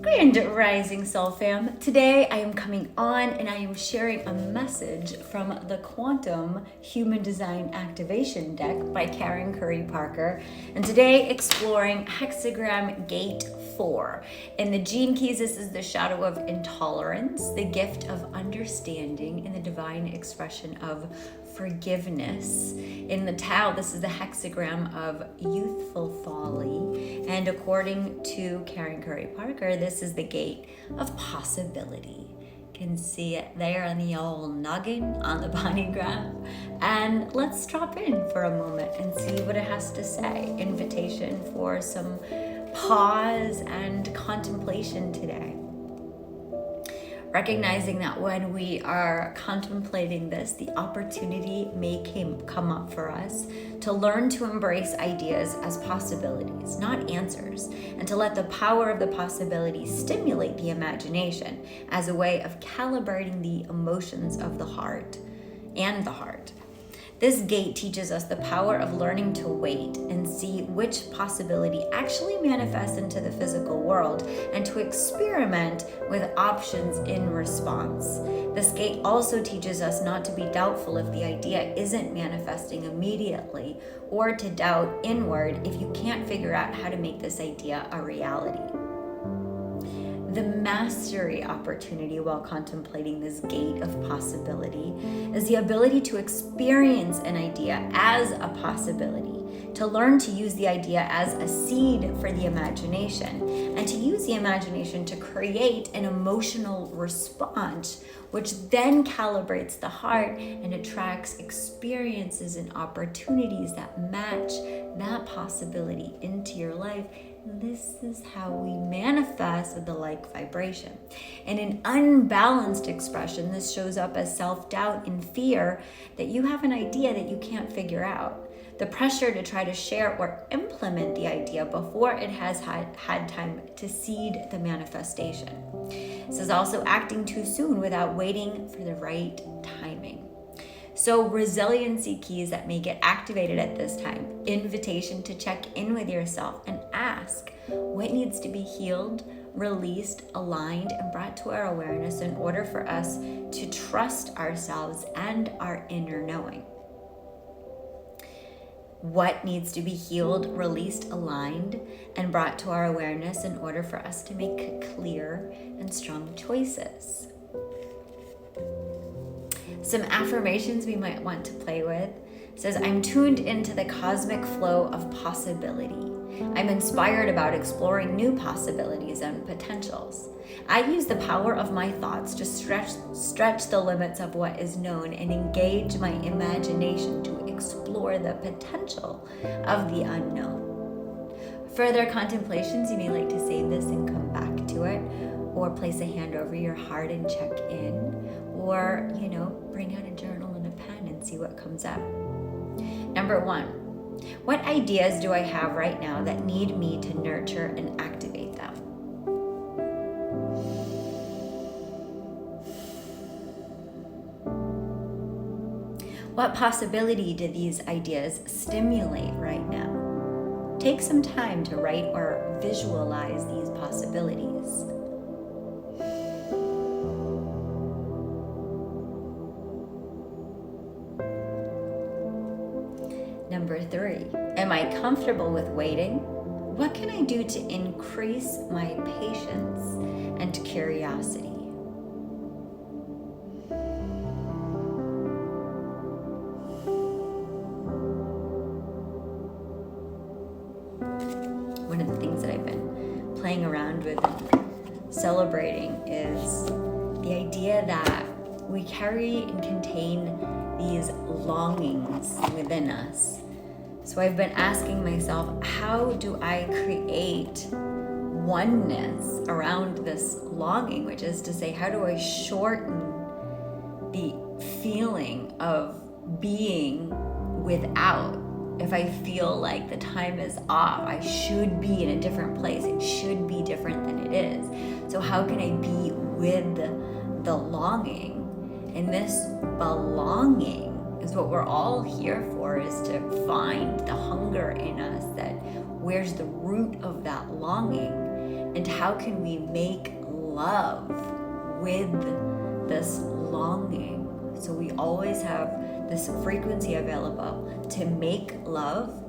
Grand Rising Soul Fam. Today I am coming on and I am sharing a message from the Quantum Human Design Activation Deck by Karen Curry Parker. And today exploring Hexagram Gate 4. In the Gene Keys, this is the shadow of intolerance, the gift of understanding, and the divine expression of forgiveness. In the Tao, this is the hexagram of youthful folly. And according to Karen Curry Parker, this is the gate of possibility. You can see it there on the old noggin on the body graph. And let's drop in for a moment and see what it has to say. Invitation for some pause and contemplation today. Recognizing that when we are contemplating this, the opportunity may come up for us to learn to embrace ideas as possibilities, not answers, and to let the power of the possibility stimulate the imagination as a way of calibrating the emotions of the heart and the heart. This gate teaches us the power of learning to wait and see which possibility actually manifests into the physical world and to experiment with options in response. This gate also teaches us not to be doubtful if the idea isn't manifesting immediately or to doubt inward if you can't figure out how to make this idea a reality. The mastery opportunity while contemplating this gate of possibility is the ability to experience an idea as a possibility, to learn to use the idea as a seed for the imagination, and to use the imagination to create an emotional response, which then calibrates the heart and attracts experiences and opportunities that match that possibility into your life. This is how we manifest with the like vibration. In an unbalanced expression, this shows up as self-doubt and fear that you have an idea that you can't figure out. The pressure to try to share or implement the idea before it has had time to seed the manifestation. This is also acting too soon without waiting for the right timing. So resiliency keys that may get activated at this time. Invitation to check in with yourself and ask what needs to be healed, released, aligned, and brought to our awareness in order for us to trust ourselves and our inner knowing. What needs to be healed, released, aligned, and brought to our awareness in order for us to make clear and strong choices. Some affirmations we might want to play with. It says, I'm tuned into the cosmic flow of possibility. I'm inspired about exploring new possibilities and potentials. I use the power of my thoughts to stretch the limits of what is known and engage my imagination to explore the potential of the unknown. Further contemplations, you may like to save this and come back to it, or place a hand over your heart and check in, or, bring out a journal and a pen and see what comes up. Number 1, what ideas do I have right now that need me to nurture and activate them? What possibility do these ideas stimulate right now? Take some time to write or visualize these possibilities. Number 3, am I comfortable with waiting? What can I do to increase my patience and curiosity? One of the things that I've been playing around with and celebrating is the idea that we carry and contain these longings within us. So I've been asking myself, how do I create oneness around this longing, which is to say, how do I shorten the feeling of being without? If I feel like the time is off, I should be in a different place. It should be different than it is. So how can I be with the longing? And this belonging is what we're all here for, is to find the hunger in us, that where's the root of that longing, And how can we make love with this longing? So we always have this frequency available to make love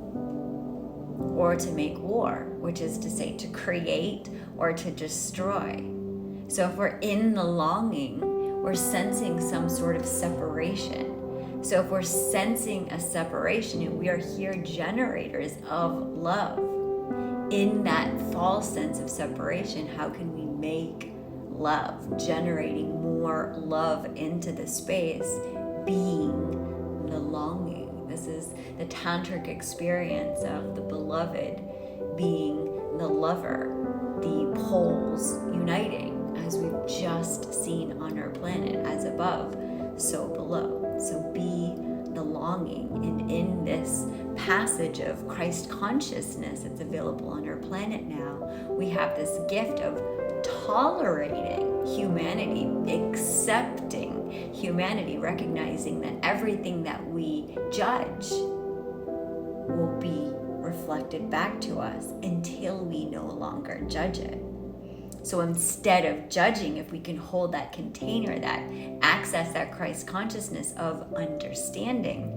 or to make war, which is to say to create or to destroy. So if we're in the longing, we're sensing some sort of separation. So if we're sensing a separation, and we are here generators of love, in that false sense of separation, how can we make love, generating more love into the space, being the longing? This is the tantric experience of the beloved being the lover, the poles uniting, as we've just seen on our planet, as above, so below. So be the longing. And in this passage of Christ consciousness that's available on our planet now, we have this gift of tolerating humanity, accepting humanity, recognizing that everything that we judge will be reflected back to us until we no longer judge it. So instead of judging, if we can hold that container, that access, that Christ consciousness of understanding,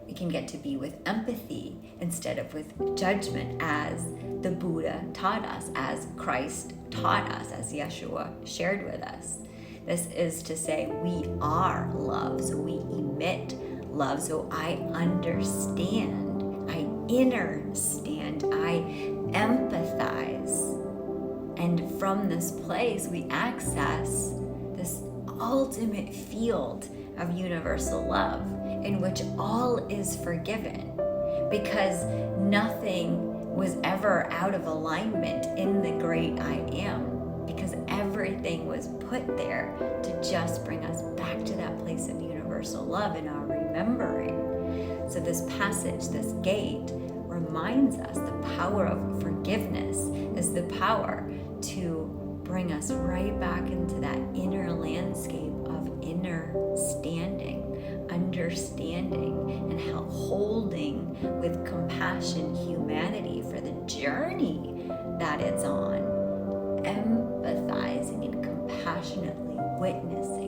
we can get to be with empathy instead of with judgment, as the Buddha taught us, as Christ taught us, as Yeshua shared with us. This is to say, we are love, so we emit love. So I understand, I understand, I empathize. And from this place, we access this ultimate field of universal love, in which all is forgiven, because nothing was ever out of alignment in the great I am, because everything was put there to just bring us back to that place of universal love in our remembering. So this passage, this gate, reminds us the power of forgiveness is the power to bring us right back into that inner landscape of inner standing, understanding, and holding with compassion humanity for the journey that it's on, empathizing and compassionately witnessing